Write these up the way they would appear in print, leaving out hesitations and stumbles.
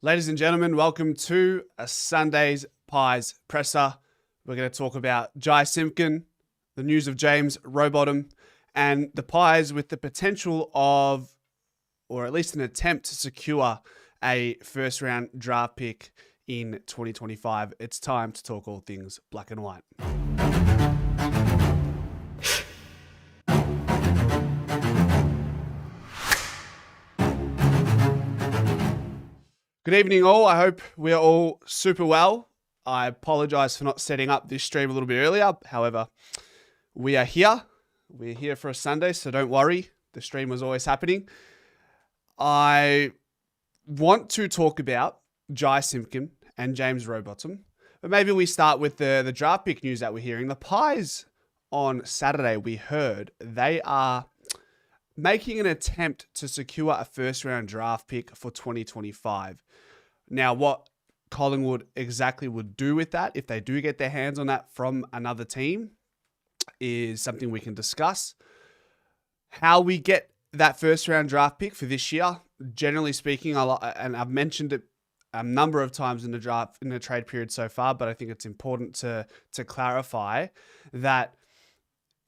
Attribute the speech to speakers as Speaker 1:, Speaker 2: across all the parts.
Speaker 1: Ladies and gentlemen, welcome to a Sunday's Pies presser. We're going to talk about Jai Simpkin, the news of James Rowbottom, and the Pies with the potential of, or at least an attempt to secure a first round draft pick in 2025. It's time to talk all things black and white. Good evening, all. I hope we're all super well. I apologize for not setting up this stream a little bit earlier. However, we are here. We're here for a Sunday, so don't worry. The stream was always happening. I want to talk about Jai Simpkin and James Rowbottom, but maybe we start with the draft pick news that we're hearing. The Pies on Saturday, we heard they are making an attempt to secure a first-round draft pick for 2025. Now, what Collingwood exactly would do with that, if they do get their hands on that from another team, is something we can discuss. How we get that first-round draft pick for this year, generally speaking, and I've mentioned it a number of times in the trade period so far, but I think it's important to clarify that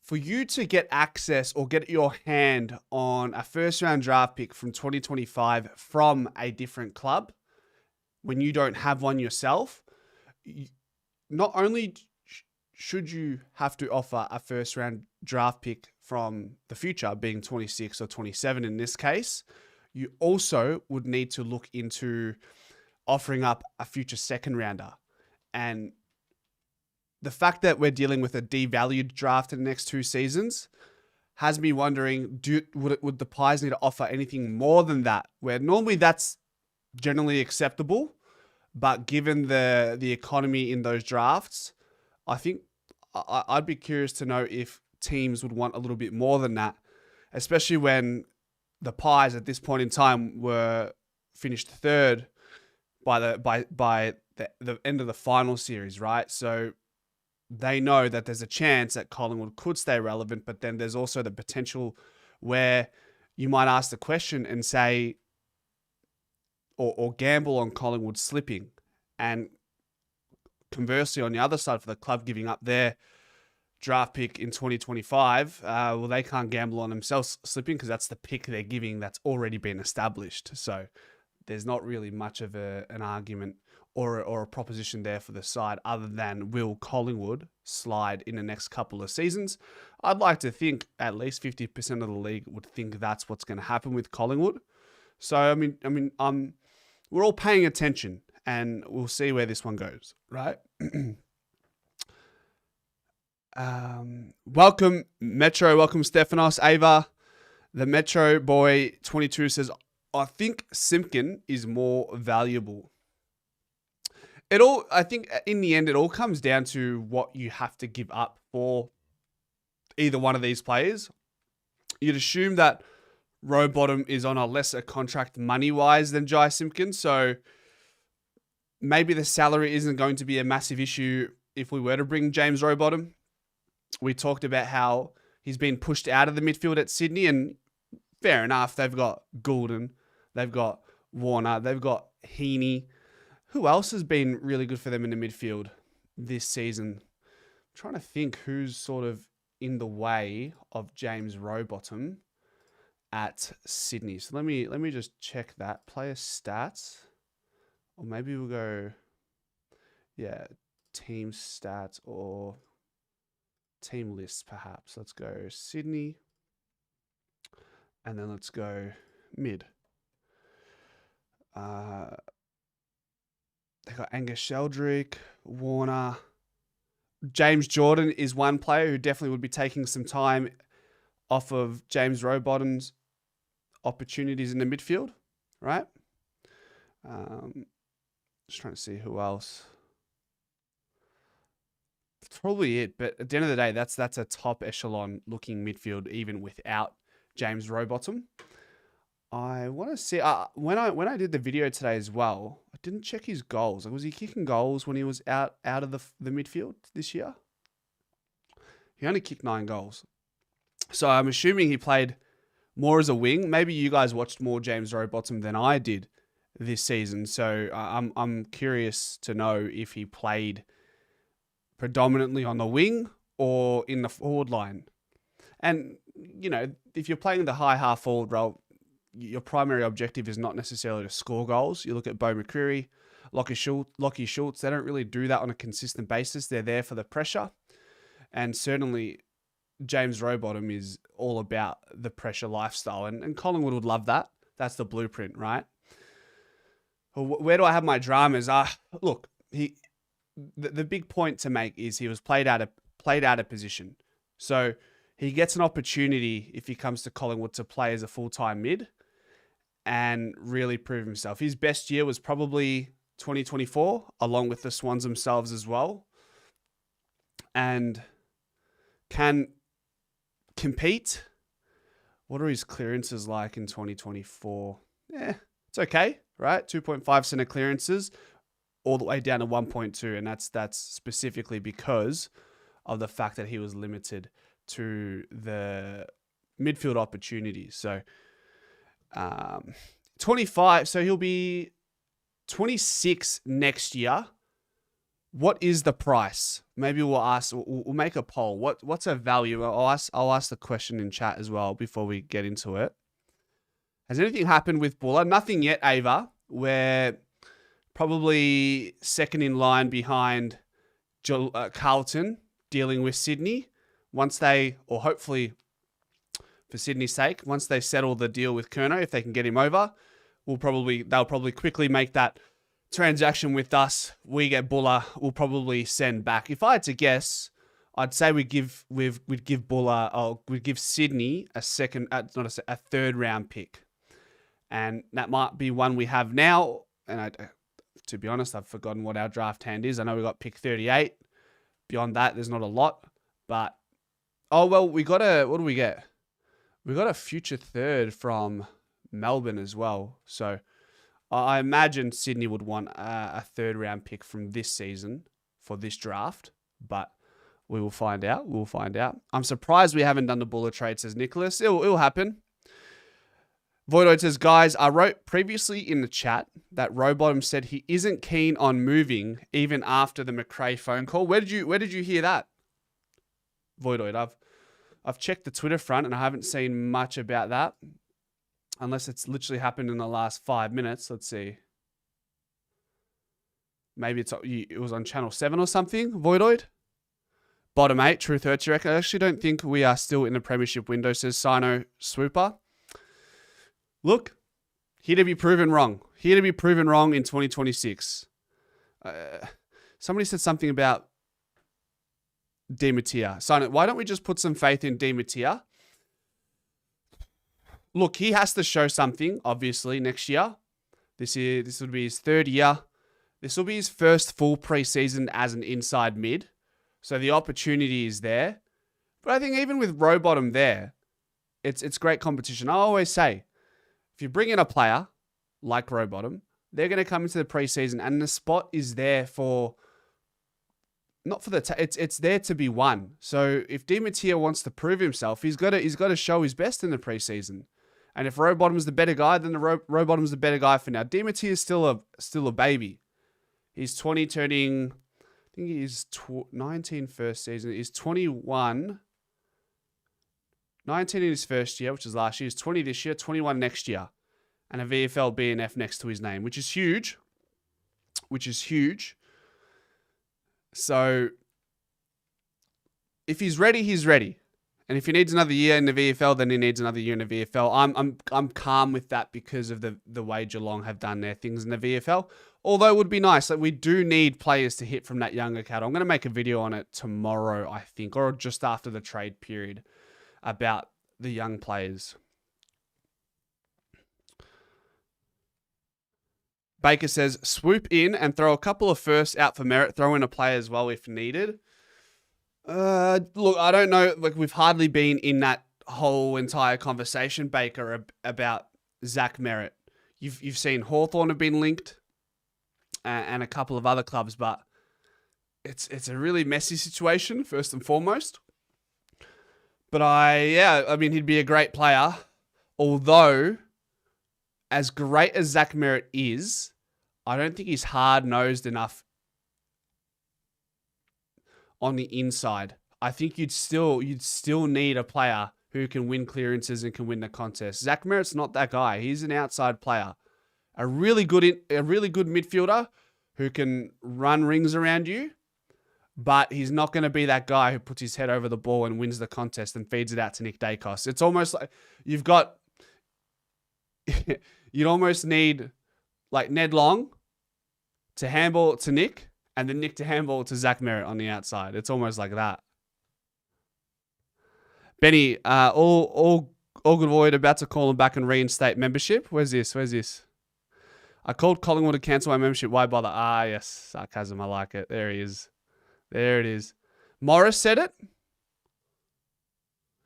Speaker 1: for you to get access or get your hand on a first round draft pick from 2025 from a different club, when you don't have one yourself, not only should you have to offer a first round draft pick from the future, being 26 or 27 in this case, you also would need to look into offering up a future second rounder. And the fact that we're dealing with a devalued draft in the next 2 seasons has me wondering, would the Pies need to offer anything more than that? Where normally that's generally acceptable, but given the economy in those drafts, I think I'd be curious to know if teams would want a little bit more than that, especially when the Pies at this point in time were finished third by the end of the final series, right? So they know that there's a chance that Collingwood could stay relevant, but then there's also the potential where you might ask the question and say, or gamble on Collingwood slipping. And conversely, on the other side, for the club giving up their draft pick in 2025, well, they can't gamble on themselves slipping because that's the pick they're giving that's already been established. So there's not really much of an argument or a proposition there for the side other than will Collingwood slide in the next couple of seasons. I'd like to think at least 50% of the league would think that's what's going to happen with Collingwood. So, I mean, we're all paying attention and we'll see where this one goes, right? Welcome, Metro. Welcome, Stefanos. Ava, the Metro boy 22 says, I think Simpkin is more valuable. I think in the end, it all comes down to what you have to give up for either one of these players. You'd assume that Rowbottom is on a lesser contract money-wise than Jai Simpkin, so maybe the salary isn't going to be a massive issue if we were to bring James Rowbottom. We talked about how he's been pushed out of the midfield at Sydney, and fair enough, they've got Goulden, they've got Warner, they've got Heaney. Who else has been really good for them in the midfield this season? I'm trying to think who's sort of in the way of James Rowbottom at Sydney. So let me just check that. Player stats. Or maybe we'll go, team stats or team lists perhaps. Let's go Sydney. And then let's go mid. They got Angus Sheldrick, Warner. James Jordan is one player who definitely would be taking some time off of James Rowbottom's opportunities in the midfield, right? Just trying to see who else. That's probably it, but at the end of the day, that's a top echelon looking midfield even without James Rowbottom. I want to see when I did the video today as well. I didn't check his goals. Was he kicking goals when he was out of the midfield this year? He only kicked 9 goals, so I'm assuming he played more as a wing. Maybe you guys watched more James Rowbottom than I did this season. So I'm curious to know if he played predominantly on the wing or in the forward line. And, if you're playing the high half forward role, your primary objective is not necessarily to score goals. You look at Bo McCreary, Lockie Schultz, they don't really do that on a consistent basis. They're there for the pressure. And certainly James Rowbottom is all about the pressure lifestyle. And Collingwood would love that. That's the blueprint, right? Where do I have my dramas? Look, the big point to make is he was played out of position. So he gets an opportunity if he comes to Collingwood to play as a full-time mid and really prove himself. His best year was probably 2024, along with the Swans themselves as well. And can compete. What are his clearances like in 2024? It's okay, right? 2.5 center clearances all the way down to 1.2. And that's specifically because of the fact that he was limited to the midfield opportunities. So 25, so he'll be 26 next year. What is the price? Maybe we'll make a poll. What's a value? I'll ask the question in chat as well before we get into it. Has anything happened with Buller? Nothing yet, Ava. We're probably second in line behind Carlton dealing with Sydney. Once they, or hopefully for Sydney's sake, once they settle the deal with Curnow, if they can get him over, they'll probably quickly make that transaction with us. We get Buller, we'll probably send back. If I had to guess, I'd say we'd give Sydney a third round pick. And that might be one we have now. And to be honest, I've forgotten what our draft hand is. I know we got pick 38. Beyond that, there's not a lot. But what do we get? We got a future third from Melbourne as well. So I imagine Sydney would want a third round pick from this season for this draft, but we will find out. I'm surprised we haven't done the Buller trade, says Nicholas. It'll happen. Voidoid says, guys, I wrote previously in the chat that Rowbottom said he isn't keen on moving even after the McRae phone call. Where did you hear that? Voidoid, I've checked the Twitter front and I haven't seen much about that. Unless it's literally happened in the last 5 minutes. Let's see. Maybe it was on Channel 7 or something, Voidoid. Bottom 8, Truth Hurts, you reckon? I actually don't think we are still in the premiership window, says Sino Swooper. Look, here to be proven wrong. Here to be proven wrong in 2026. Somebody said something about Di Mattia. Sino, why don't we just put some faith in Di Mattia? Look, he has to show something, obviously, next year. This would be his third year. This will be his first full preseason as an inside mid. So the opportunity is there. But I think even with Rowbottom there, it's great competition. I always say, if you bring in a player like Rowbottom, they're going to come into the preseason and the spot is there for... Not for it's there to be won. So if Di Mattia wants to prove himself, he's got to show his best in the preseason. And if Rowbottom's the better guy, then Rowbottom's the better guy for now. Di Mattia is still a baby. He's 20, turning, I think he's 19 first season. He's 21. 19 in his first year, which is last year. He's 20 this year, 21 next year. And a VFL BNF next to his name, which is huge. So if he's ready, he's ready. And if he needs another year in the VFL, then he needs another year in the VFL. I'm calm with that because of the way Geelong have done their things in the VFL. Although it would be nice that we do need players to hit from that younger cattle. I'm going to make a video on it tomorrow, I think, or just after the trade period about the young players. Baker says, swoop in and throw a couple of firsts out for merit. Throw in a player as well if needed. Look, I don't know. Like, we've hardly been in that whole entire conversation, Baker, about Zach Merritt. You've seen Hawthorn have been linked and a couple of other clubs, but it's a really messy situation, first and foremost. But I mean, he'd be a great player, although as great as Zach Merritt is, I don't think he's hard-nosed enough on the inside. I think you'd still need a player who can win clearances and can win the contest. Zach Merritt's not that guy. He's an outside player. A really good midfielder who can run rings around you, but he's not going to be that guy who puts his head over the ball and wins the contest and feeds it out to Nick Dacos. It's almost like you'd almost need like Ned Long to handball to Nick and then Nick to handball to Zach Merritt on the outside. It's almost like that. Benny, all good void, about to call him back and reinstate membership. Where's this? I called Collingwood to cancel my membership. Why bother? Ah, yes. Sarcasm. I like it. There he is. There it is. Morris said it.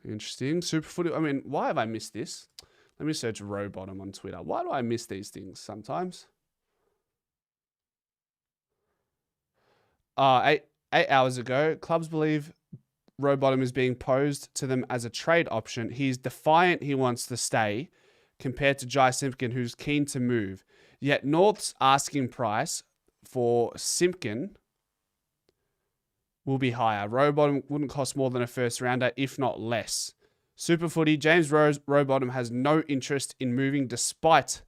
Speaker 1: Interesting. Super footy. I mean, why have I missed this? Let me search Rowbottom on Twitter. Why do I miss these things sometimes? 8 hours ago, clubs believe Rowbottom is being posed to them as a trade option. He's defiant he wants to stay compared to Jai Simpkin, who's keen to move. Yet North's asking price for Simpkin will be higher. Rowbottom wouldn't cost more than a first rounder, if not less. Super footy, James Rowbottom has no interest in moving despite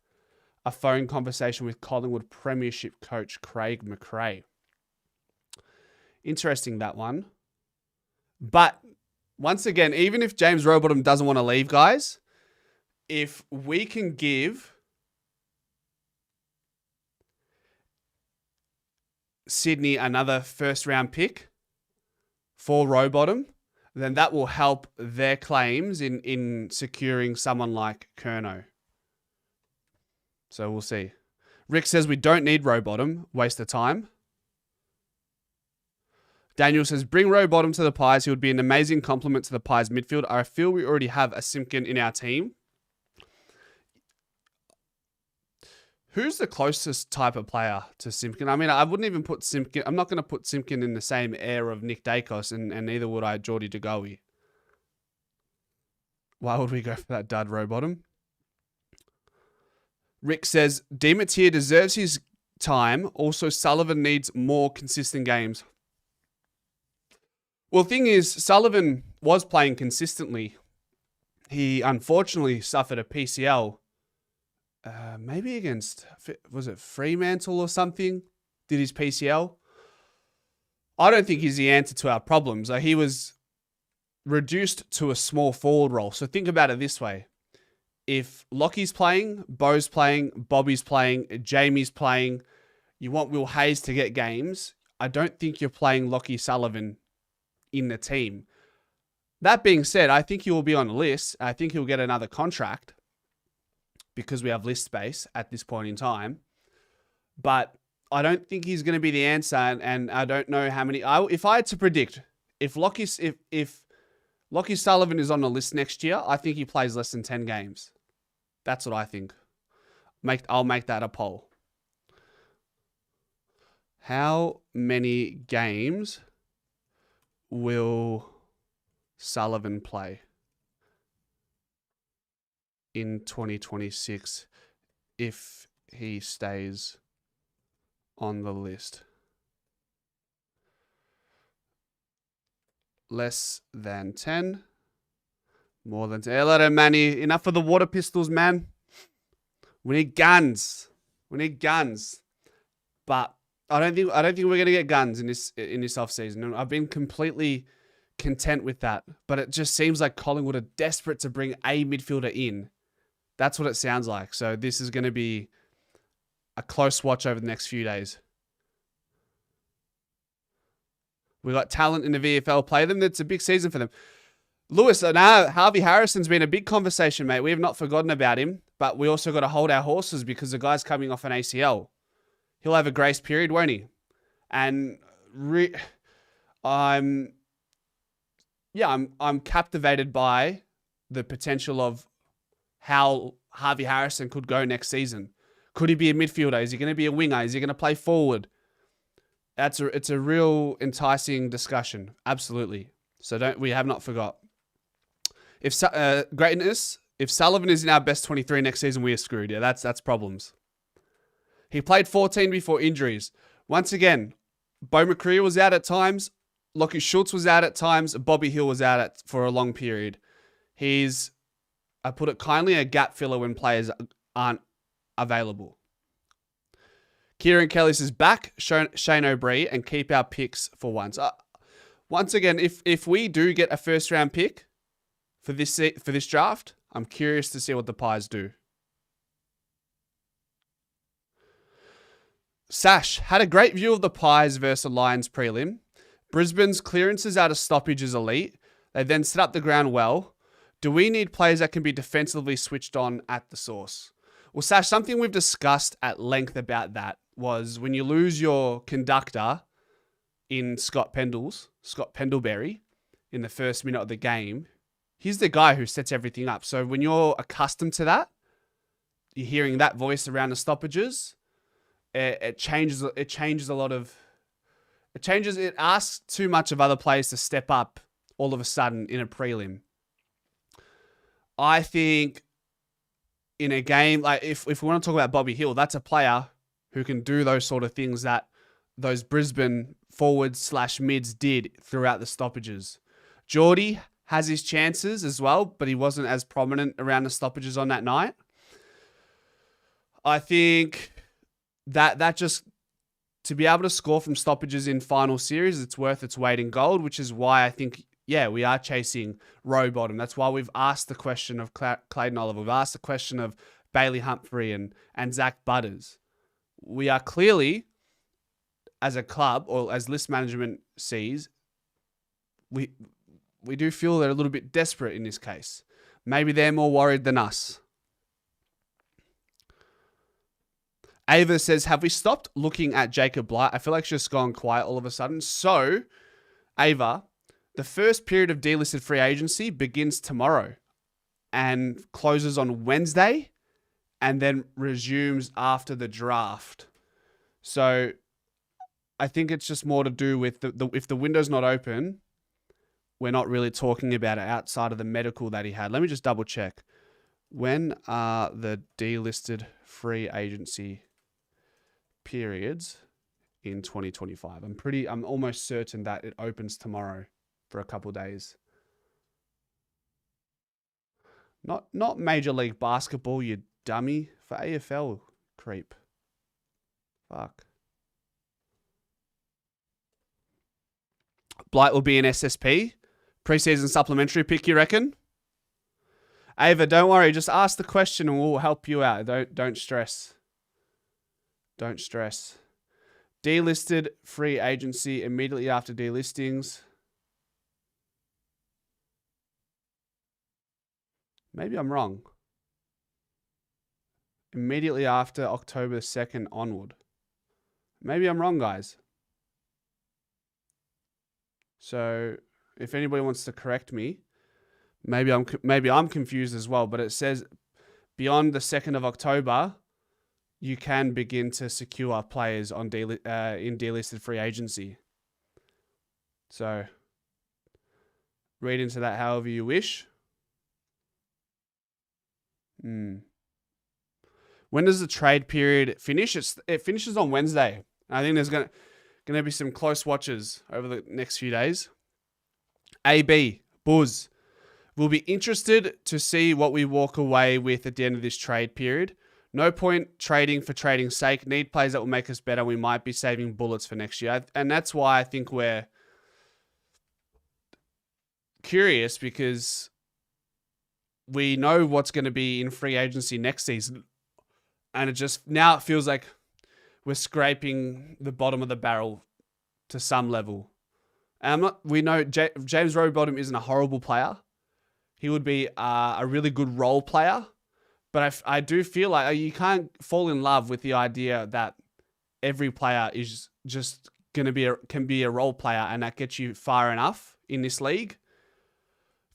Speaker 1: a phone conversation with Collingwood Premiership coach Craig McRae. Interesting, that one. But once again, even if James Rowbottom doesn't want to leave, guys, if we can give Sydney another first round pick for Rowbottom, then that will help their claims in securing someone like Curnow. So we'll see. Rick says we don't need Rowbottom. Waste of time. Daniel says, bring Rowbottom to the Pies. He would be an amazing complement to the Pies midfield. I feel we already have a Simpkin in our team. Who's the closest type of player to Simpkin? I mean, I wouldn't even put Simpkin. I'm not going to put Simpkin in the same air of Nick Dacos, and neither would I Geordie DeGoey. Why would we go for that dud Rowbottom? Rick says, Demetrier deserves his time. Also, Sullivan needs more consistent games. Well, the thing is, Sullivan was playing consistently. He unfortunately suffered a PCL. Maybe against, was it Fremantle or something? Did his PCL? I don't think he's the answer to our problems. He was reduced to a small forward role. So think about it this way. If Lockie's playing, Bo's playing, Bobby's playing, Jamie's playing, you want Will Hayes to get games, I don't think you're playing Lockie Sullivan in the team. That being said, I think he will be on the list. I think he'll get another contract because we have list space at this point in time. But I don't think he's going to be the answer, and I don't know how many. If I had to predict, if Lockie Sullivan is on the list next year, I think he plays less than 10 games. That's what I think. I'll make that a poll. How many games will Sullivan play in 2026 if he stays on the list? Less than 10. More than 10. Hello, Manny. Enough of the water pistols, man. We need guns. We need guns. But I don't think we're gonna get guns in this off season. And I've been completely content with that. But it just seems like Collingwood are desperate to bring a midfielder in. That's what it sounds like. So this is gonna be a close watch over the next few days. We got talent in the VFL. Play them. It's a big season for them. Lewis, now Harvey Harrison's been a big conversation, mate. We have not forgotten about him, but we also got to hold our horses because the guy's coming off an ACL. He'll have a grace period, won't he? And I'm captivated by the potential of how Harvey Harrison could go next season. Could he be a midfielder? Is he going to be a winger? Is he going to play forward? It's a real enticing discussion. Absolutely. So we have not forgot. If greatness If Sullivan is in our best 23 next season, we are screwed. Yeah, that's problems. He played 14 before injuries. Once again, Bo McCrea was out at times. Lockie Schultz was out at times. Bobby Hill was out for a long period. He's, I put it kindly, a gap filler when players aren't available. Kieran Kelly says back Shane O'Brien and keep our picks for once. Once again, if we do get a first round pick for this draft, I'm curious to see what the Pies do. Sash had a great view of the Pies versus the Lions prelim. Brisbane's clearances out of stoppage is elite. They then set up the ground well. Do we need players that can be defensively switched on at the source? Well, Sash, something we've discussed at length about that was when you lose your conductor in Scott Pendlebury, in the first minute of the game, he's the guy who sets everything up. So when you're accustomed to that, you're hearing that voice around the stoppages, it changes a lot of... It asks too much of other players to step up all of a sudden in a prelim. I think in a game, like if we want to talk about Bobby Hill, that's a player who can do those sort of things that those Brisbane forwards/mids did throughout the stoppages. Geordie has his chances as well, but he wasn't as prominent around the stoppages on that night. I think that just... to be able to score from stoppages in final series, it's worth its weight in gold, which is why I think, we are chasing Rowbottom. That's why we've asked the question of Clayton Oliver. We've asked the question of Bailey Humphrey and Zach Butters. We are clearly, as a club, or as list management sees, we do feel they're a little bit desperate in this case. Maybe they're more worried than us. Ava says, have we stopped looking at Jacob Blight? I feel like she's just gone quiet all of a sudden. So, Ava, the first period of delisted free agency begins tomorrow and closes on Wednesday and then resumes after the draft. So, I think it's just more to do with if the window's not open, we're not really talking about it outside of the medical that he had. Let me just double check. When are the delisted free agency periods in 2025? I'm almost certain that it opens tomorrow for a couple of days. Not Major League Basketball, you dummy. For AFL, creep. Fuck. Blight will be an SSP. Preseason supplementary pick, you reckon? Ava, don't worry. Just ask the question and we'll help you out. Don't stress. Don't stress. Delisted free agency immediately after delistings. Maybe I'm wrong. Immediately after October 2nd onward. Maybe I'm wrong, guys. So if anybody wants to correct me, maybe I'm confused as well. But it says beyond the 2nd of October, you can begin to secure players on in delisted free agency. So read into that however you wish. When does the trade period finish? It finishes on Wednesday. I think there's gonna be some close watches over the next few days. AB Buzz will be interested to see what we walk away with at the end of this trade period. No point trading for trading's sake. Need players that will make us better. We might be saving bullets for next year, and that's why I think we're curious, because we know what's going to be in free agency next season. And it feels like we're scraping the bottom of the barrel to some level. And we know James Rowbottom isn't a horrible player. He would be a really good role player. But I do feel like you can't fall in love with the idea that every player is just going to can be a role player and that gets you far enough in this league.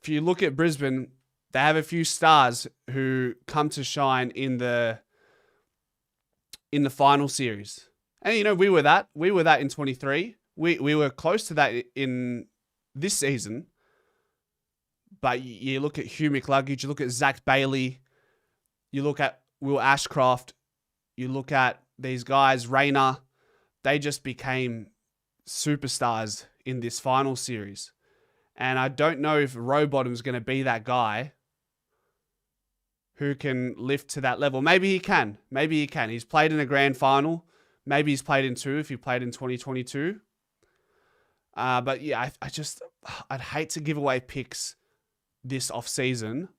Speaker 1: If you look at Brisbane, they have a few stars who come to shine in the final series. And, we were that. We were that in 23. We were close to that in this season. But you look at Hugh McLuggage, you look at Zach Bailey, you look at Will Ashcroft, you look at these guys, Rayner, they just became superstars in this final series. And I don't know if Rowbottom's going to be that guy who can lift to that level. Maybe he can. Maybe he can. He's played in a grand final. Maybe he's played in 2 if he played in 2022. But yeah, I'd hate to give away picks this off-season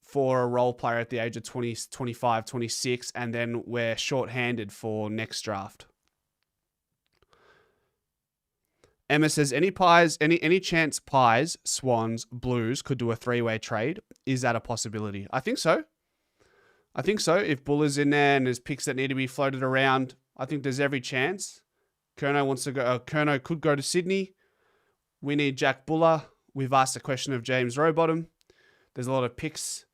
Speaker 1: for a role player at the age of 20, 25, 26, and then we're short-handed for next draft. Emma says, any chance Pies, Swans, Blues could do a 3-way trade? Is that a possibility? I think so. If Buller's in there and there's picks that need to be floated around, I think there's every chance. Kerno could go to Sydney. We need Jack Buller. We've asked the question of James Rowbottom. There's a lot of picks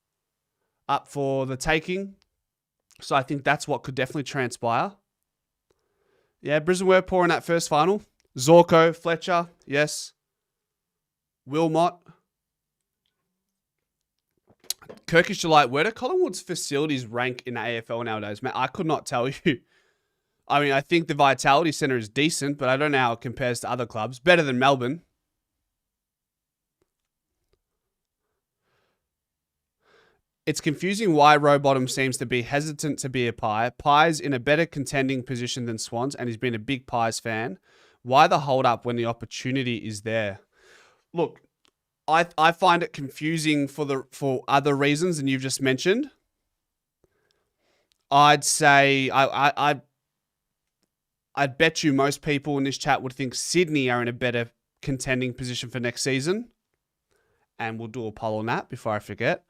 Speaker 1: up for the taking. So I think that's what could definitely transpire. Yeah, Brisbane were poor in that first final. Zorko, Fletcher, yes. Wilmot. Kirkish Delight, where do Collingwood's facilities rank in the AFL nowadays? Man, I could not tell you. I mean, I think the Vitality Centre is decent, but I don't know how it compares to other clubs. Better than Melbourne. It's confusing why Rowbottom seems to be hesitant to be a Pie. Pie's in a better contending position than Swans, and he's been a big Pies fan. Why the hold up when the opportunity is there? Look, I find it confusing for other reasons than you've just mentioned. I'd say I'd bet you most people in this chat would think Sydney are in a better contending position for next season. And we'll do a poll on that before I forget.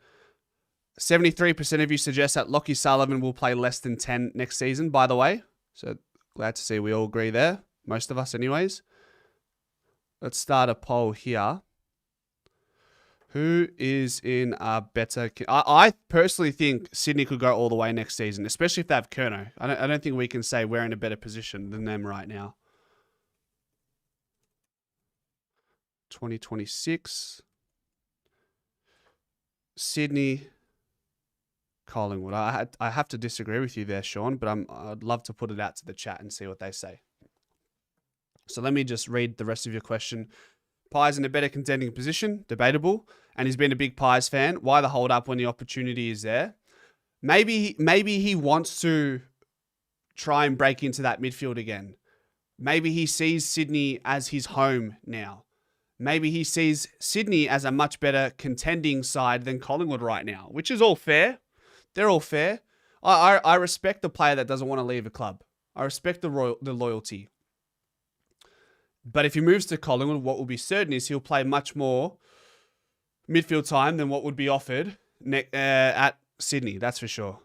Speaker 1: 73% of you suggest that Lockie Sullivan will play less than 10 next season, by the way. So glad to see we all agree there. Most of us anyways. Let's start a poll here. Who is in a better... I personally think Sydney could go all the way next season, especially if they have Kerno. I don't think we can say we're in a better position than them right now. 2026. Sydney... Collingwood. I have to disagree with you there, Sean, but I'd love to put it out to the chat and see what they say. So let me just read the rest of your question. Pies in a better contending position, debatable, and he's been a big Pies fan. Why the hold up when the opportunity is there? Maybe he wants to try and break into that midfield again. Maybe he sees Sydney as his home now. Maybe he sees Sydney as a much better contending side than Collingwood right now, which is all fair. They're all fair. I respect the player that doesn't want to leave a club. I respect the loyalty. But if he moves to Collingwood, what will be certain is he'll play much more midfield time than what would be offered at Sydney. That's for sure.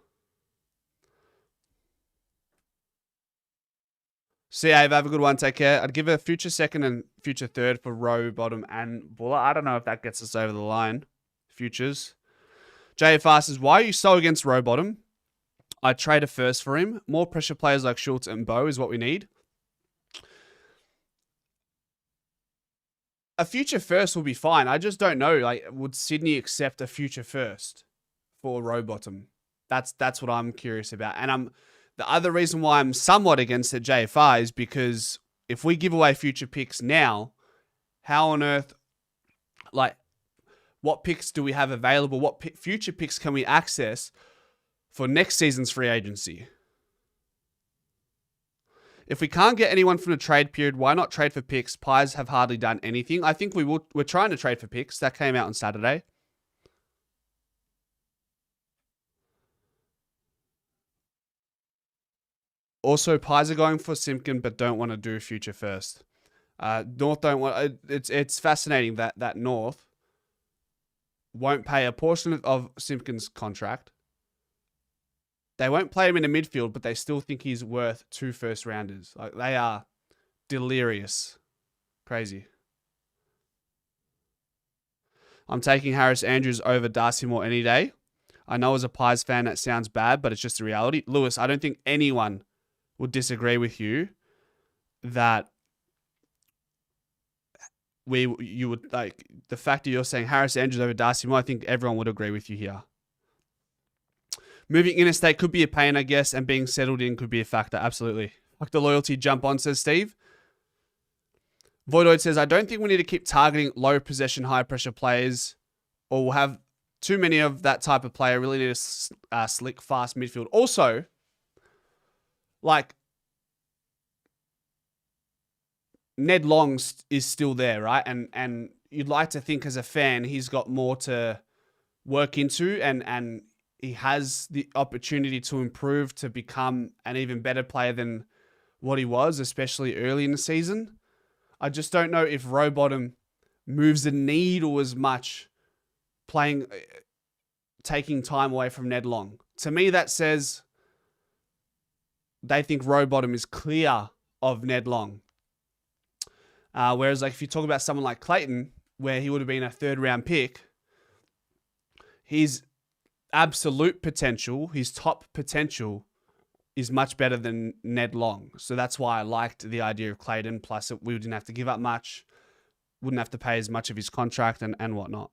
Speaker 1: See, Ave, have a good one. Take care. I'd give a future second and future third for Rowbottom and Buller. I don't know if that gets us over the line. Futures. JFR says, why are you so against Rowbottom? I'd trade a first for him. More pressure players like Schultz and Bowe is what we need. A future first will be fine. I just don't know. Like, would Sydney accept a future first for Rowbottom? That's what I'm curious about. And the other reason why I'm somewhat against it, JFR, is because if we give away future picks now, how on earth, like, what picks do we have available? What future picks can we access for next season's free agency? If we can't get anyone from the trade period, why not trade for picks? Pies have hardly done anything. I think we're trying to trade for picks. That came out on Saturday. Also, Pies are going for Simpkin, but don't want to do future first. North don't want... It's fascinating that North won't pay a portion of Simpkin's contract. They won't play him in the midfield, but they still think he's worth 2 first rounders. Like, they are delirious. Crazy. I'm taking Harris Andrews over Darcy Moore any day. I know as a Pies fan that sounds bad, but it's just the reality. Lewis, I don't think anyone would disagree with you that you would like the fact that you're saying Harris Andrews over Darcy Moore. I think everyone would agree with you here. Moving interstate could be a pain, I guess, and being settled in could be a factor. Absolutely. Like the loyalty jump on, says Steve. Voidoid says, I don't think we need to keep targeting low possession, high pressure players, or we'll have too many of that type of player. Really need a slick, fast midfield. Also, like, Ned Long is still there, right? And you'd like to think as a fan, he's got more to work into and he has the opportunity to improve to become an even better player than what he was, especially early in the season. I just don't know if Rowbottom moves the needle as much taking time away from Ned Long. To me, that says they think Rowbottom is clear of Ned Long. Whereas like if you talk about someone like Clayton, where he would have been a 3rd round pick, his absolute potential, his top potential is much better than Ned Long. So that's why I liked the idea of Clayton. Plus, we didn't have to give up much. Wouldn't have to pay as much of his contract and whatnot.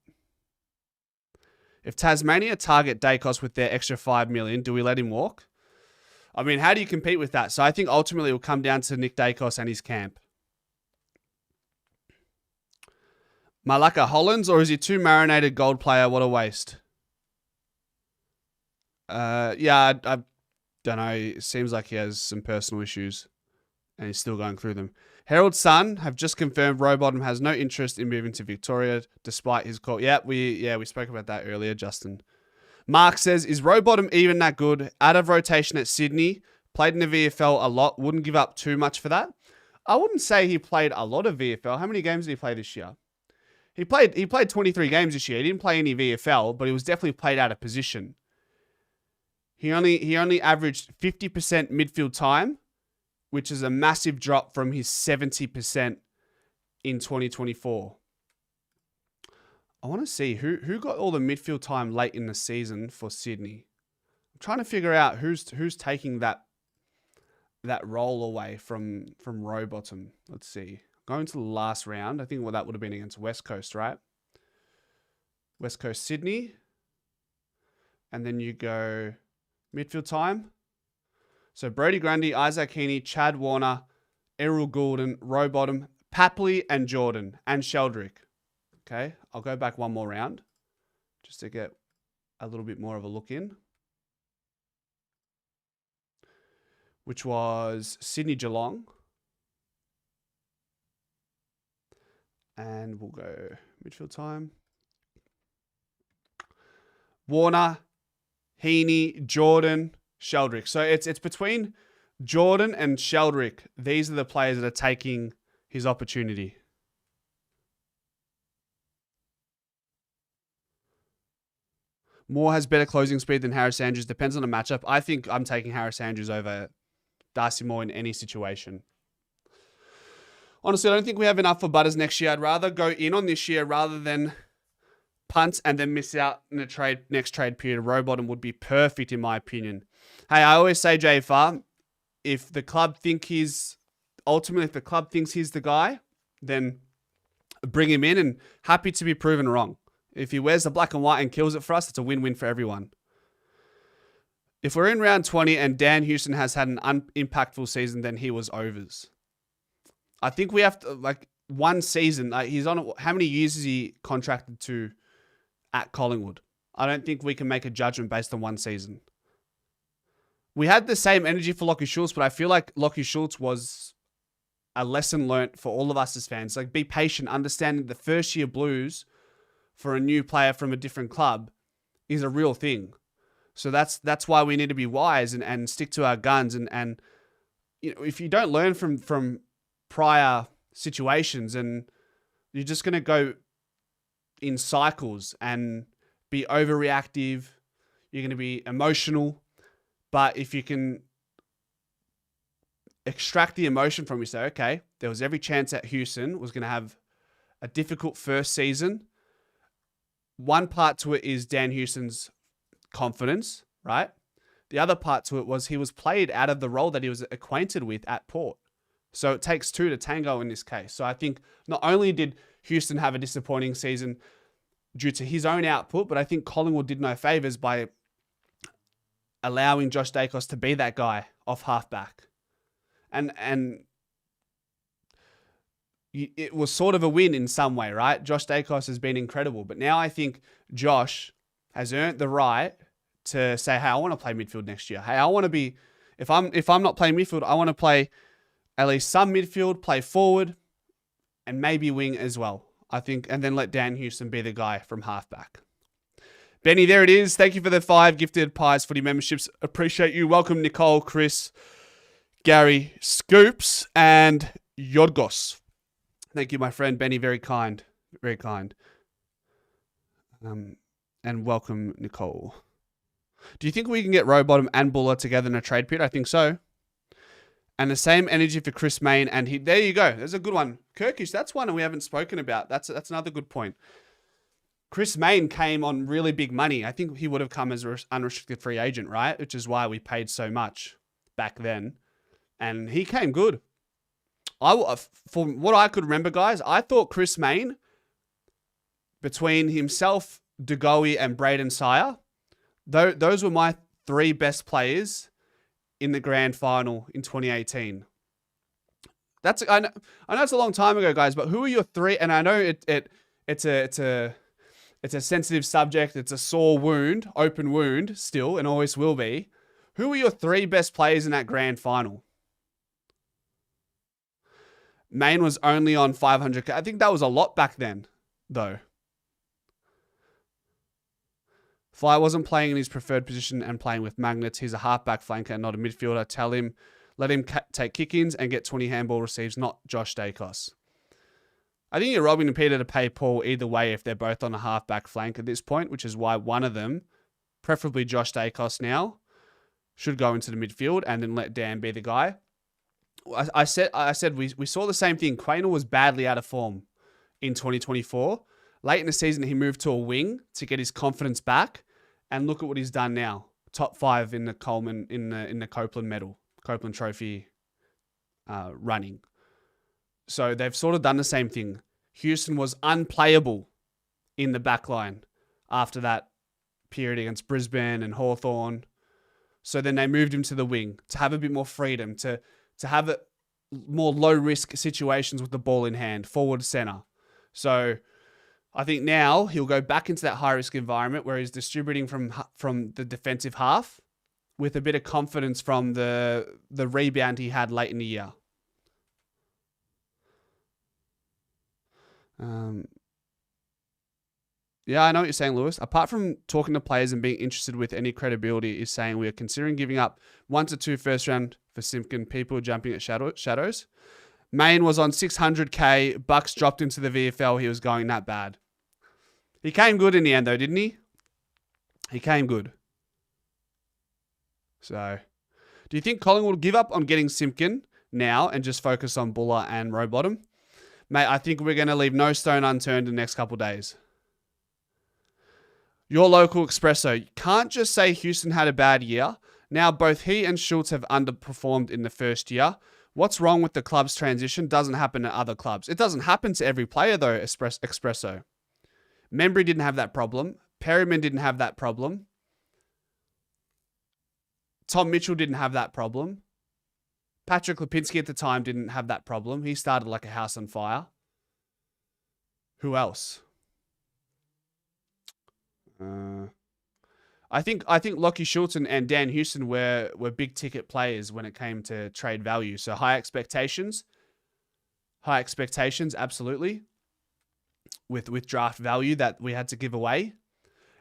Speaker 1: If Tasmania target Dacos with their extra $5 million, do we let him walk? I mean, how do you compete with that? So I think ultimately it will come down to Nick Dacos and his camp. Malaka Hollands, or is he too marinated gold player? What a waste. Yeah, I don't know. It seems like he has some personal issues and he's still going through them. Herald Sun have just confirmed Rowbottom has no interest in moving to Victoria despite his call. Yeah, we spoke about that earlier, Justin. Mark says, is Rowbottom even that good? Out of rotation at Sydney, played in the VFL a lot, wouldn't give up too much for that. I wouldn't say he played a lot of VFL. How many games did he play this year? He played 23 games this year. He didn't play any VFL, but he was definitely played out of position. He only averaged 50% midfield time, which is a massive drop from his 70% in 2024. I want to see who got all the midfield time late in the season for Sydney. I'm trying to figure out who's taking that role away from Rowbottom. Let's see. Going to the last round, I think that would have been against West Coast, right? West Coast Sydney. And then you go midfield time. So Brodie Grundy, Isaac Heaney, Chad Warner, Errol Goulden, Rowbottom, Papley, and Jordan, and Sheldrick. Okay, I'll go back one more round just to get a little bit more of a look in. Which was Sydney Geelong. And we'll go midfield time. Warner, Heaney, Jordan, Sheldrick. So it's between Jordan and Sheldrick. These are the players that are taking his opportunity. Moore has better closing speed than Harris Andrews. Depends on the matchup. I think I'm taking Harris Andrews over Darcy Moore in any situation. Honestly, I don't think we have enough for Butters next year. I'd rather go in on this year rather than punt and then miss out in the next trade period. Rowbottom would be perfect in my opinion. Hey, I always say, JFR, if the club thinks he's the guy, then bring him in and happy to be proven wrong. If he wears the black and white and kills it for us, it's a win-win for everyone. If we're in round 20 and Dan Houston has had an unimpactful season, then he was overs. I think we have to, like, one season. He's on, how many years is he contracted to at Collingwood? I don't think we can make a judgment based on one season. We had the same energy for Lockie Schultz, but I feel like Lockie Schultz was a lesson learnt for all of us as fans. Like, be patient, understanding the first year blues for a new player from a different club is a real thing. So that's why we need to be wise and stick to our guns. And you know, if you don't learn from prior situations, and you're just going to go in cycles and be overreactive, you're going to be emotional. But if you can extract the emotion from, you say, okay, there was every chance that Houston was going to have a difficult first season. One part to it is Dan Houston's confidence, right? The other part to it was he was played out of the role that he was acquainted with at Port. So it takes two to tango in this case. So I think not only did Houston have a disappointing season due to his own output, but I think Collingwood did no favours by allowing Josh Dacos to be that guy off halfback. And it was sort of a win in some way, right? Josh Dacos has been incredible, but now I think Josh has earned the right to say, hey, I want to play midfield next year. Hey, I want to be, if I'm not playing midfield, I want to play at least some midfield, play forward, and maybe wing as well. I think, and then let Dan Houston be the guy from halfback. Benny, there it is. Thank you for the 5 gifted Pies Footy memberships. Appreciate you. Welcome, Nicole, Chris, Gary, Scoops, and Yodgos. Thank you, my friend Benny. Very kind. Very kind. And welcome, Nicole. Do you think we can get Rowbottom and Buller together in a trade period? I think so. And the same energy for Chris Mayne. And there you go. There's a good one. Kirkish, that's one we haven't spoken about. That's another good point. Chris Mayne came on really big money. I think he would have come as an unrestricted free agent, right? Which is why we paid so much back then. And he came good. From what I could remember, guys, I thought Chris Mayne, between himself, DeGoey, and Braden Sire, those were my 3 best players in the grand final in 2018. I know it's a long time ago, guys, but who are your 3? And I know it's a sensitive subject. It's a sore wound, open wound still, and always will be. Who are your 3 best players in that grand final? Mayne was only on 500k. I think that was a lot back then, though. Fly wasn't playing in his preferred position and playing with magnets. He's a halfback flanker and not a midfielder. Let him take kick-ins and get 20 handball receives, not Josh Dacos. I think you're robbing Peter to pay Paul either way if they're both on a halfback flank at this point, which is why one of them, preferably Josh Dacos now, should go into the midfield and then let Dan be the guy. I said we saw the same thing. Quaynor was badly out of form in 2024. Late in the season, he moved to a wing to get his confidence back. And look at what he's done now. Top 5 in the Coleman in the Copeland Trophy running. So they've sort of done the same thing. Houston was unplayable in the back line after that period against Brisbane and Hawthorn. So then they moved him to the wing to have a bit more freedom, to have more low-risk situations with the ball in hand, forward center. So I think now he'll go back into that high-risk environment where he's distributing from the defensive half with a bit of confidence from the rebound he had late in the year. Yeah, I know what you're saying, Lewis. Apart from talking to players and being interested with any credibility, is saying we are considering giving up 1 to 2 first round for Simpkin. People jumping at shadows. Mayne was on 600k. Bucks dropped into the VFL. He was going that bad. He came good in the end, though, didn't he? He came good. So, do you think Collingwood will give up on getting Simpkin now and just focus on Buller and Rowbottom? Mate, I think we're going to leave no stone unturned in the next couple of days. Your local Espresso. You can't just say Houston had a bad year. Now, both he and Schultz have underperformed in the first year. What's wrong with the club's transition doesn't happen at other clubs. It doesn't happen to every player, though, Espresso. Membry didn't have that problem. Perryman didn't have that problem. Tom Mitchell didn't have that problem. Patrick Lipinski at the time didn't have that problem. He started like a house on fire. Who else? I think Lockie Schultz and Dan Houston were big ticket players when it came to trade value. So high expectations, absolutely, with draft value that we had to give away,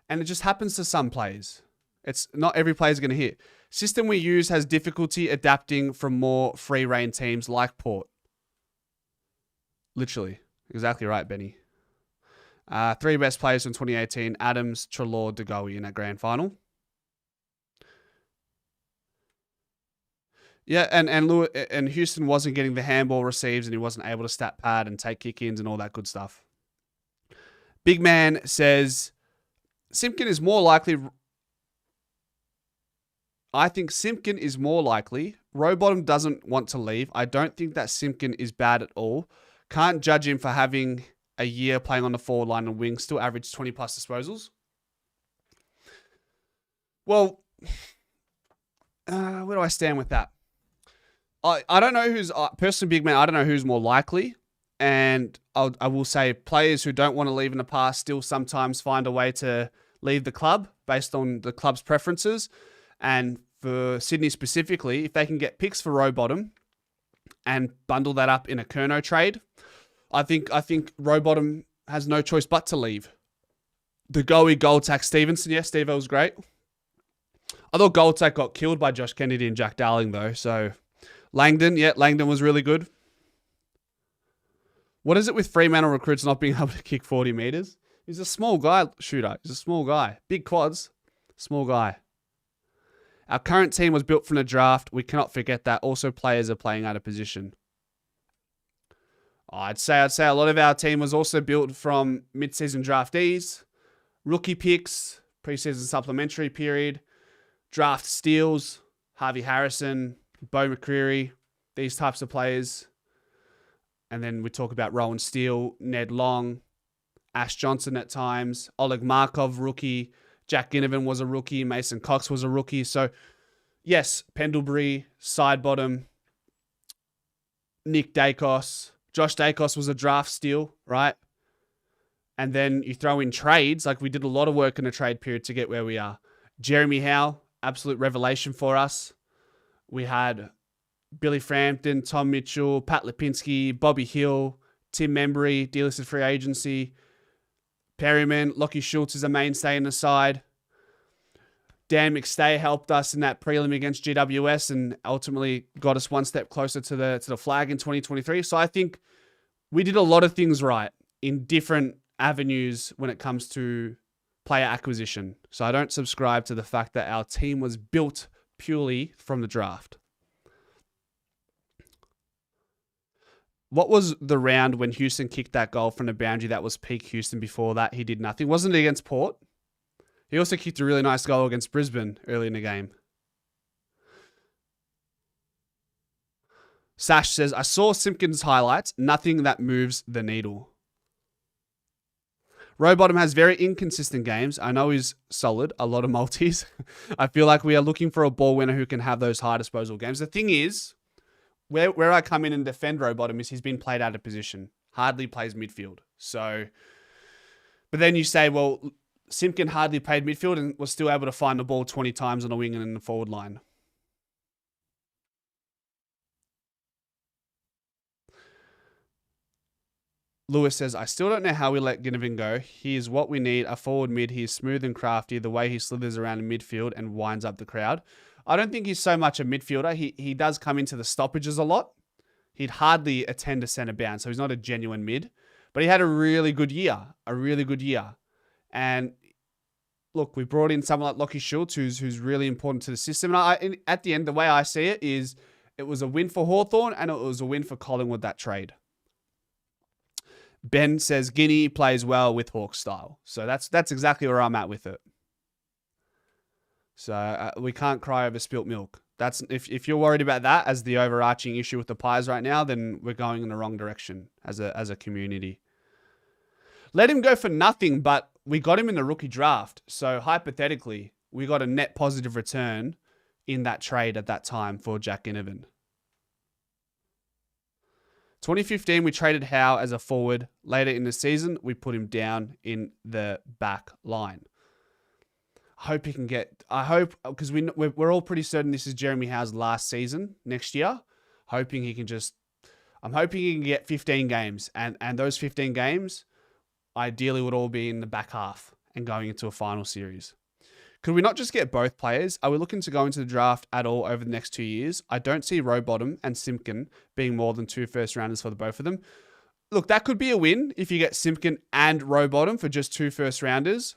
Speaker 1: and it just happens to some players. It's not every player is going to hit. System we use has difficulty adapting from more free reign teams like Port. Literally, exactly right, Benny. 3 best players from 2018, Adams, Treloar, DeGoey in that grand final. Yeah, and Houston wasn't getting the handball receives and he wasn't able to stat pad and take kick-ins and all that good stuff. Big Man says, Simpkin is more likely... I think Simpkin is more likely. Rowbottom doesn't want to leave. I don't think that Simpkin is bad at all. Can't judge him for having a year playing on the forward line and wing, still averaged 20 plus disposals. Well, where do I stand with that? I don't know who's, personally, big man, I don't know who's more likely. And I will say players who don't want to leave in the past still sometimes find a way to leave the club based on the club's preferences. And for Sydney specifically, if they can get picks for Rowbottom and bundle that up in a Curnow trade, I think Rowbottom has no choice but to leave. The Goldtack Stevenson, yes, Steve, was great. I thought Goldtack got killed by Josh Kennedy and Jack Darling, though. So Langdon was really good. What is it with Fremantle recruits not being able to kick 40 meters? He's a small guy, shooter. He's a small guy. Big quads, small guy. Our current team was built from the draft. We cannot forget that. Also, players are playing out of position. I'd say a lot of our team was also built from mid-season draftees, rookie picks, preseason supplementary period, draft steals, Harvey Harrison, Bo McCreary, these types of players. And then we talk about Rowan Steele, Ned Long, Ash Johnson at times, Oleg Markov, rookie. Jack Ginnivan was a rookie. Mason Cox was a rookie. So, yes, Pendlebury, Sidebottom, Nick Dacos. Josh Dacos was a draft steal, right? And then you throw in trades. Like, we did a lot of work in the trade period to get where we are. Jeremy Howe, absolute revelation for us. We had Billy Frampton, Tom Mitchell, Pat Lipinski, Bobby Hill, Tim Membry, delisted free agency. Perryman, Lockie Schultz is a mainstay in the side. Dan McStay helped us in that prelim against GWS and ultimately got us one step closer to the flag in 2023. So I think we did a lot of things right in different avenues when it comes to player acquisition. So I don't subscribe to the fact that our team was built purely from the draft. What was the round when Houston kicked that goal from the boundary that was peak Houston? Before that, he did nothing. Wasn't it against Port? He also kicked a really nice goal against Brisbane early in the game. Sash says, I saw Simpkin's highlights. Nothing that moves the needle. Rowbottom has very inconsistent games. I know he's solid. A lot of multis. I feel like we are looking for a ball winner who can have those high disposal games. The thing is, where I come in and defend Rowbottom is he's been played out of position. Hardly plays midfield. So, but then you say, well, Simpkin hardly played midfield and was still able to find the ball 20 times on the wing and in the forward line. Lewis says, I still don't know how we let Ginnivan go. He is what we need, a forward mid. He is smooth and crafty, the way he slithers around in midfield and winds up the crowd. I don't think he's so much a midfielder. He does come into the stoppages a lot. He'd hardly attend a centre bound, so he's not a genuine mid. But he had a really good year. And look, we brought in someone like Lockie Schultz, who's really important to the system. And at the end, the way I see it is it was a win for Hawthorn and it was a win for Collingwood, that trade. Ben says Guinea plays well with Hawk style. So that's exactly where I'm at with it. So we can't cry over spilt milk. That's if you're worried about that as the overarching issue with the Pies right now, then we're going in the wrong direction as a community. Let him go for nothing, but we got him in the rookie draft. So hypothetically, we got a net positive return in that trade at that time for Jack Ginnivan. 2015, we traded Howe as a forward. Later in the season, we put him down in the back line. I hope, because we're all pretty certain this is Jeremy Howe's last season next year. I'm hoping he can get 15 games. And those 15 games, ideally, would all be in the back half and going into a final series. Could we not just get both players? Are we looking to go into the draft at all over the next 2 years? I don't see Rowbottom and Simpkin being more than 2 first rounders for the both of them. Look, that could be a win if you get Simpkin and Rowbottom for just 2 first rounders.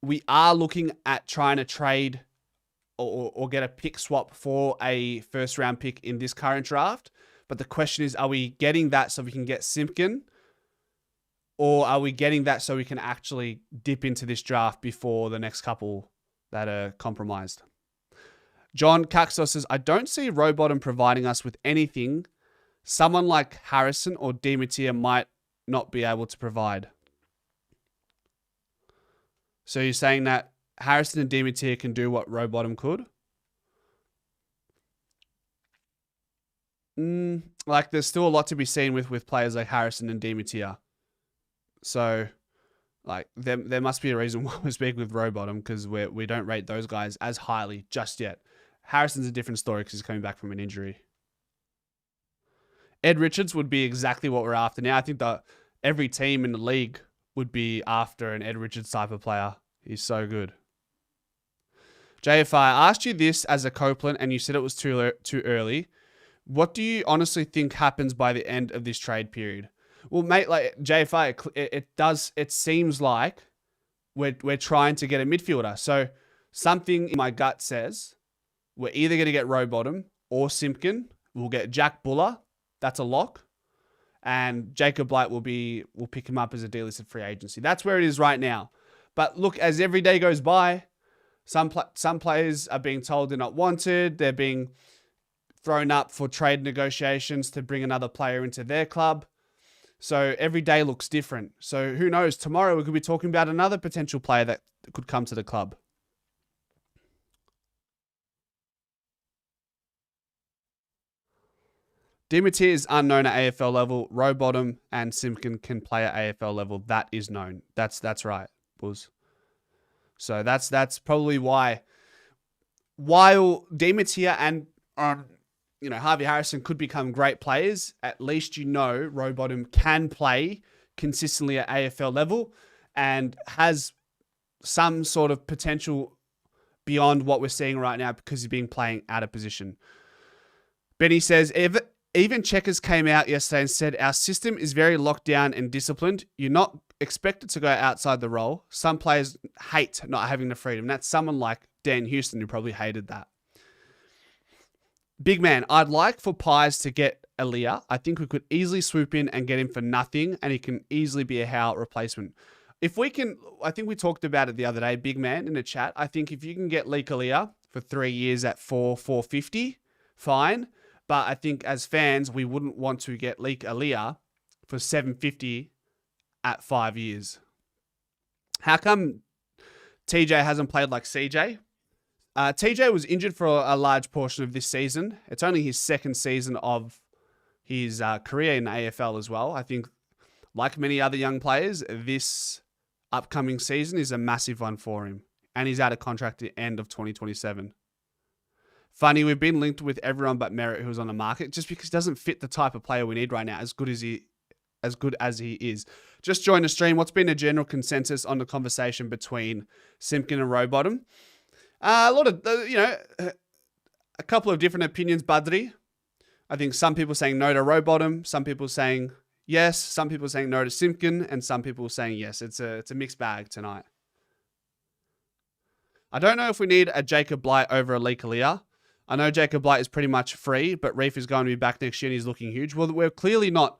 Speaker 1: We are looking at trying to trade or get a pick swap for a first round pick in this current draft. But the question is, are we getting that so we can get Simpkin? Or are we getting that so we can actually dip into this draft before the next couple that are compromised? John Caxos says, I don't see Rowbottom providing us with anything. Someone like Harrison or Demeter might not be able to provide. So you're saying that Harrison and Demeter can do what Rowbottom could? Like, there's still a lot to be seen with players like Harrison and Demeter. So, like, there must be a reason why we're speaking with Rowbottom, because we don't rate those guys as highly just yet. Harrison's a different story because he's coming back from an injury. Ed Richards would be exactly what we're after now. I think that every team in the league would be after an Ed Richards type of player. He's so good. JFI, I asked you this as a Copeland and you said it was too early. What do you honestly think happens by the end of this trade period? Well, mate, like JFI, it seems like we're trying to get a midfielder. So something in my gut says we're either going to get Rowbottom or Simpkin. We'll get Jack Buller. That's a lock. And Jacob Blight we'll pick him up as a delisted free agency. That's where it is right now. But look, as every day goes by, some players are being told they're not wanted. They're being thrown up for trade negotiations to bring another player into their club. So every day looks different. So who knows? Tomorrow we could be talking about another potential player that could come to the club. Demeter is unknown at AFL level. Rowbottom and Simpkin can play at AFL level. That is known. That's right, Buzz. So that's probably why. While Demeter and Harvey Harrison could become great players, at least Rowbottom can play consistently at AFL level and has some sort of potential beyond what we're seeing right now because he's been playing out of position. Benny says, even Checkers came out yesterday and said, our system is very locked down and disciplined. You're not expected to go outside the role. Some players hate not having the freedom. That's someone like Dan Houston who probably hated that. Big man, I'd like for Pies to get Aaliyah. I think we could easily swoop in and get him for nothing, and he can easily be a Howe replacement. If we can, I think we talked about it the other day, big man, in the chat. I think if you can get Leek Aaliyah for 3 years at $450, fine. But I think as fans, we wouldn't want to get Leek Aaliyah for $750 at 5 years. How come TJ hasn't played like CJ? TJ was injured for a large portion of this season. It's only his second season of his career in the AFL as well. I think, like many other young players, this upcoming season is a massive one for him. And he's out of contract at the end of 2027. Funny, we've been linked with everyone but Merritt who's on the market just because he doesn't fit the type of player we need right now, as good as he is. Just join the stream. What's been a general consensus on the conversation between Simpkin and Rowbottom? A lot of, a couple of different opinions, Budry. I think some people saying no to Rowbottom, some people saying yes, some people saying no to Simpkin, and some people saying yes. It's a mixed bag tonight. I don't know if we need a Jacob Blight over a Leek Aaliyah. I know Jacob Blight is pretty much free, but Reef is going to be back next year and he's looking huge. Well, we're clearly not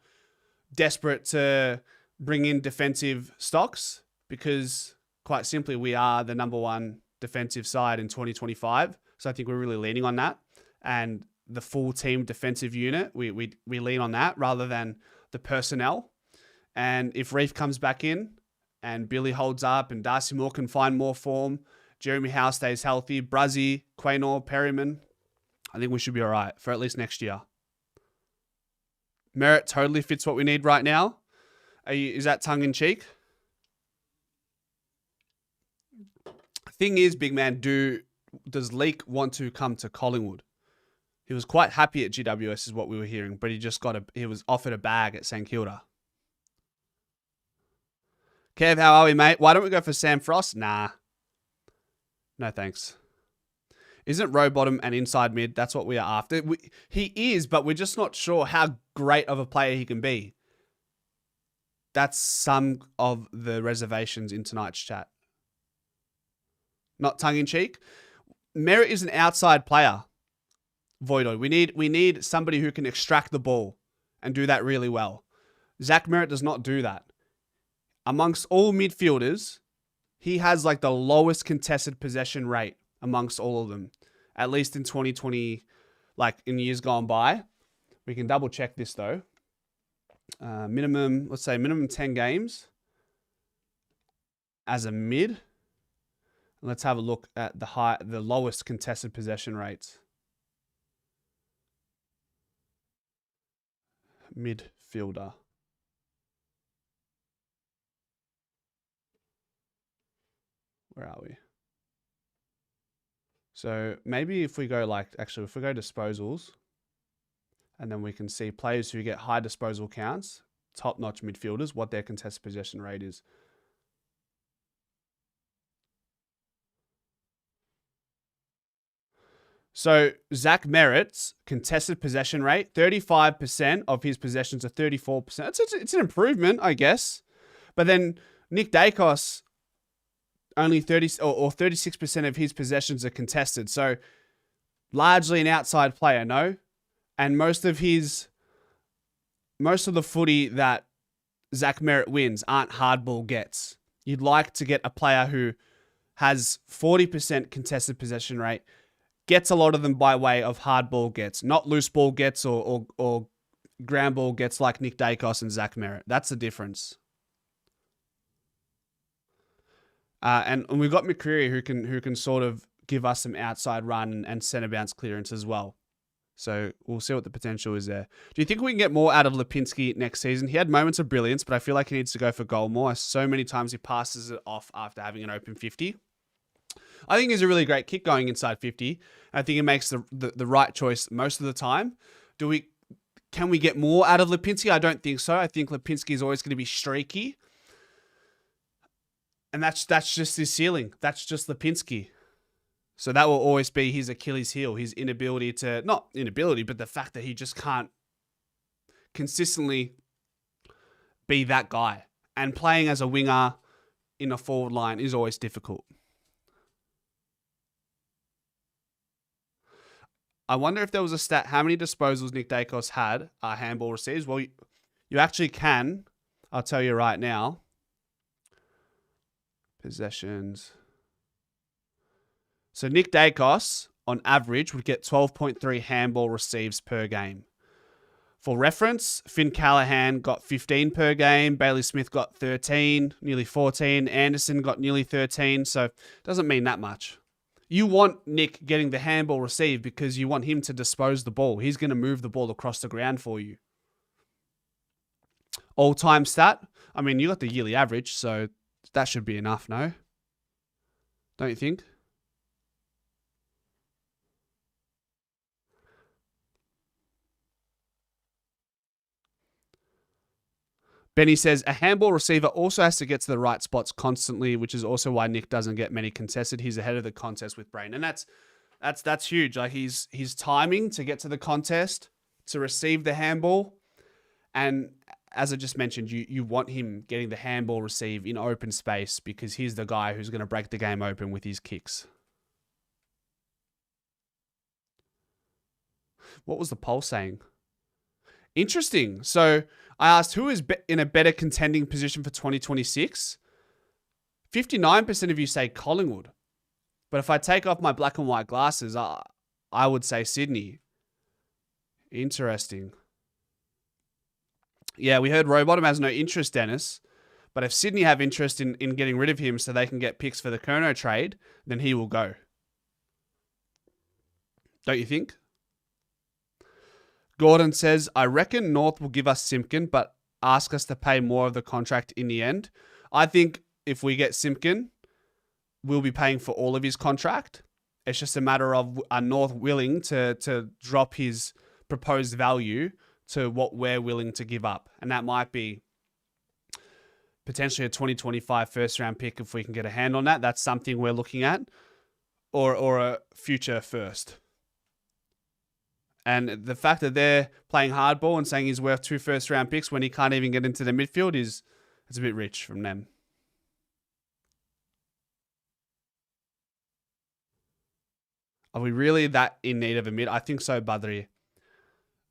Speaker 1: desperate to bring in defensive stocks because, quite simply, we are the number one defensive side in 2025. So I think we're really leaning on that. And the full team defensive unit, we lean on that rather than the personnel. And if Reef comes back in and Billy holds up and Darcy Moore can find more form, Jeremy Howe stays healthy, Bruzzy, Quaynor, Perryman, I think we should be all right for at least next year. Merritt totally fits what we need right now. Is that tongue-in-cheek? Thing is, big man, does Leek want to come to Collingwood? He was quite happy at GWS is what we were hearing, but he was offered a bag at St Kilda. Kev, how are we, mate? Why don't we go for Sam Frost? Nah. No, thanks. Isn't Rowbottom an inside mid? That's what we are after. He is, but we're just not sure how great of a player he can be. That's some of the reservations in tonight's chat. Not tongue-in-cheek. Merritt is an outside player. Voidoid. We need somebody who can extract the ball and do that really well. Zach Merritt does not do that. Amongst all midfielders, he has like the lowest contested possession rate amongst all of them, at least in 2020, like in years gone by. We can double check this though. Minimum, let's say minimum 10 games as a mid. Let's have a look at the lowest contested possession rates. Midfielder. Where are we? So maybe if we go if we go disposals, and then we can see players who get high disposal counts, top-notch midfielders, what their contested possession rate is. So Zach Merritt's contested possession rate, 35% of his possessions are 34%. It's an improvement, I guess. But then Nick Dacos, only 36% of his possessions are contested. So largely an outside player, no? And most of the footy that Zach Merritt wins aren't hardball gets. You'd like to get a player who has 40% contested possession rate, gets a lot of them by way of hardball gets, not loose ball gets or ground ball gets like Nick Dacos and Zach Merritt. That's the difference. And we've got McCreary who can sort of give us some outside run and centre bounce clearance as well. So we'll see what the potential is there. Do you think we can get more out of Lipinski next season? He had moments of brilliance, but I feel like he needs to go for goal more. So many times he passes it off after having an open 50. I think he's a really great kick going inside 50. I think he makes the right choice most of the time. Can we get more out of Lipinski? I don't think so. I think Lipinski is always going to be streaky. And that's just his ceiling. That's just Lipinski. So that will always be his Achilles heel, his inability to, not inability, but the fact that he just can't consistently be that guy. And playing as a winger in a forward line is always difficult. I wonder if there was a stat, how many disposals Nick Dacos had handball receives. Well, you actually can. I'll tell you right now. Possessions. So Nick Dacos, on average, would get 12.3 handball receives per game. For reference, Finn Callahan got 15 per game. Bailey Smith got 13, nearly 14. Anderson got nearly 13. So it doesn't mean that much. You want Nick getting the handball receive because you want him to dispose the ball. He's going to move the ball across the ground for you. All-time stat. I mean, you got the yearly average, so that should be enough, no? Don't you think? Benny says, a handball receiver also has to get to the right spots constantly, which is also why Nick doesn't get many contested. He's ahead of the contest with Brain. And that's huge. Like his timing to get to the contest, to receive the handball. And as I just mentioned, you want him getting the handball receive in open space because he's the guy who's going to break the game open with his kicks. What was the poll saying? Interesting. So I asked who is in a better contending position for 2026. 59% of you say Collingwood. But if I take off my black and white glasses, I would say Sydney. Interesting. Yeah, we heard Rowbottom has no interest, Dennis. But if Sydney have interest in getting rid of him so they can get picks for the Kerno trade, then he will go. Don't you think? Gordon says, I reckon North will give us Simpkin, but ask us to pay more of the contract in the end. I think if we get Simpkin, we'll be paying for all of his contract. It's just a matter of are North willing to drop his proposed value to what we're willing to give up. And that might be potentially a 2025 first round pick if we can get a hand on that. That's something we're looking at. Or a future first. And the fact that they're playing hardball and saying he's worth 2 first-round picks when he can't even get into the midfield it's a bit rich from them. Are we really that in need of a mid? I think so, Badri.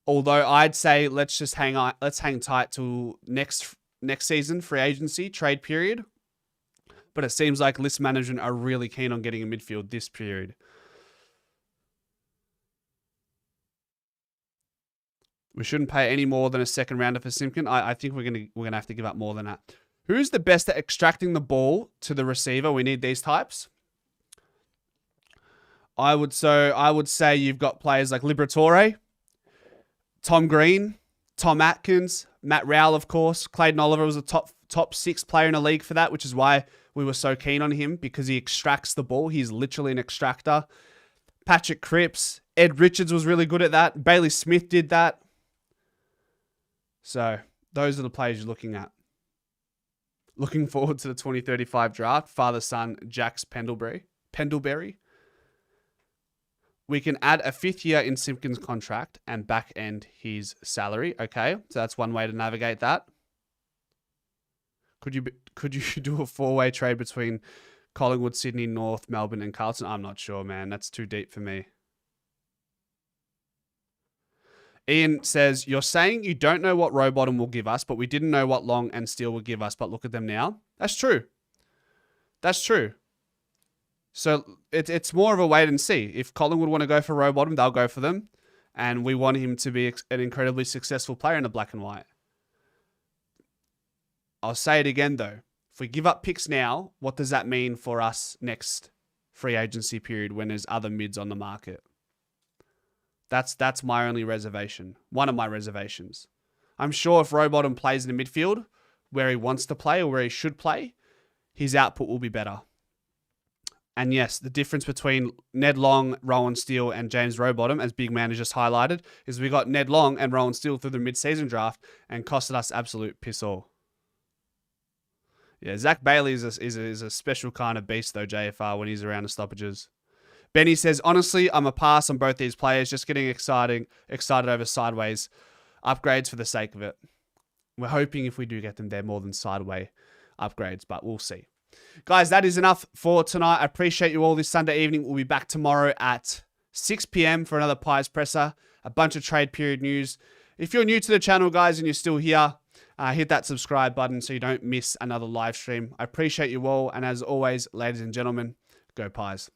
Speaker 1: Although I'd say let's hang tight to next season, free agency, trade period. But it seems like list management are really keen on getting a midfield this period. We shouldn't pay any more than a second rounder for Simpkin. I think we're gonna have to give up more than that. Who's the best at extracting the ball to the receiver? We need these types. I would say you've got players like Liberatore, Tom Green, Tom Atkins, Matt Rowell, of course. Clayton Oliver was a top 6 player in the league for that, which is why we were so keen on him, because he extracts the ball. He's literally an extractor. Patrick Cripps, Ed Richards was really good at that. Bailey Smith did that. So those are the players you're looking at. Looking forward to the 2035 draft. Father-son Jax Pendlebury. We can add a 5th year in Simpkin's contract and back end his salary. Okay, so that's one way to navigate that. Could you do a 4-way trade between Collingwood, Sydney, North, Melbourne, and Carlton? I'm not sure, man. That's too deep for me. Ian says, you're saying you don't know what Rowbottom will give us, but we didn't know what Long and Steele will give us, but look at them now. That's true. That's true. So it's more of a wait and see. If Collingwood want to go for Rowbottom, they'll go for them. And we want him to be an incredibly successful player in the black and white. I'll say it again, though. If we give up picks now, what does that mean for us next free agency period when there's other mids on the market? That's my only reservation. One of my reservations. I'm sure if Rowbottom plays in the midfield where he wants to play or where he should play, his output will be better. And yes, the difference between Ned Long, Rowan Steele, and James Rowbottom, as Big Man has just highlighted, is we got Ned Long and Rowan Steele through the mid-season draft and costed us absolute piss all. Yeah, Zach Bailey is a special kind of beast, though, JFR, when he's around the stoppages. Benny says, honestly, I'm a pass on both these players, just getting excited over sideways upgrades for the sake of it. We're hoping if we do get them, they're more than sideways upgrades, but we'll see. Guys, that is enough for tonight. I appreciate you all this Sunday evening. We'll be back tomorrow at 6 p.m. for another Pies Presser, a bunch of trade period news. If you're new to the channel, guys, and you're still here, hit that subscribe button so you don't miss another live stream. I appreciate you all, and as always, ladies and gentlemen, go Pies.